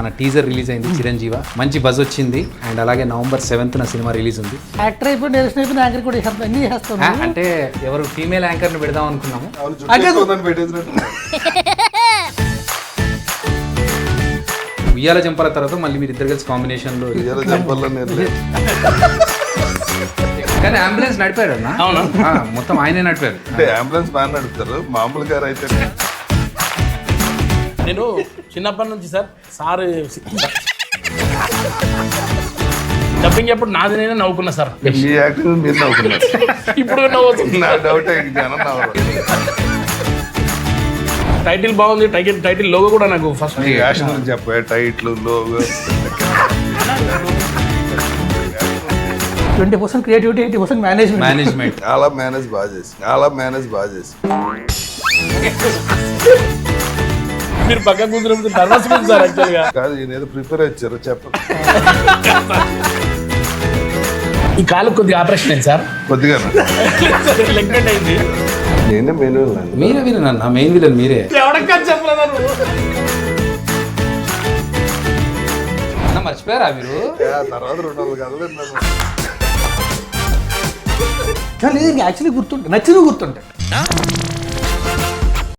మన teaser release అయింది చిరంజీవ, మంచి బజ్ వచ్చింది. అండ్ అలాగే November 7th సినిమా రిలీజ్ ఉంది. యాక్టర్ అయిపోయి డైరెక్షన్ అయిపోయి యాంకర్ కూడా చేస్తాను, అన్ని చేస్తాను. అంటే ఎవరు ఫీమేల్ యాంకర్ ని పెడదాం అనుకున్నాము. ఉయ్యాల జంపాల తర్వాత మళ్ళీ మీరు ఇద్దరు కలిసి కాంబినేషన్ లో. కానీ అంబులెన్స్ నడిపారు అన్న. అవునా? మొత్తం ఆయనే నడిపారు. అంటే అంబులెన్స్ మ్యాన్ నడుపుతారు, మామూలు గారు అయితే. నేను చిన్నప్పటి నుంచి సార్ డబ్బింగ్ ఎప్పుడు నాది నేనే నవ్వుకున్నా సార్. ఈ యాక్టింగ్ మీరు నవ్వుకున్నారు. ఇప్పుడు నవ్వుతుంది. నా డౌట్ జనం నవ్వరు. టైటిల్ బాగుంది, టైటిల్ లోగో కూడా నాకు ఫస్ట్ యాక్షన్ గురించి చెప్పే టైట్లు లోగో 20% క్రియేటివిటీ, 80% మేనేజ్మెంట్. చాలా మేనేజ్ బాగా చేసి మీరు పక్క కూర్చున్నప్పుడు నర్వస్ ఉంది సార్ యాక్చువల్గా. కాదు, ఈయన ఏదో ప్రిపేర్ ఇచ్చారు చెప్పండి. ఈ కాలు కొద్దిగా ఆపరేషన్ అయింది సార్, కొద్దిగా లెగ్మెంట్ అయింది. నేనే మెయిన్ మీరే విలన్ అన్న, మెయిన్ విలన్ మీరే. ఎవడక్క చెప్పలేదు అన్న మర్చిపోయారా మీరు? తర్వాత 200 కదలేదు. యాక్చువల్లీ గుర్తుంటాయి, నచ్చినవి గుర్తుంటాయి.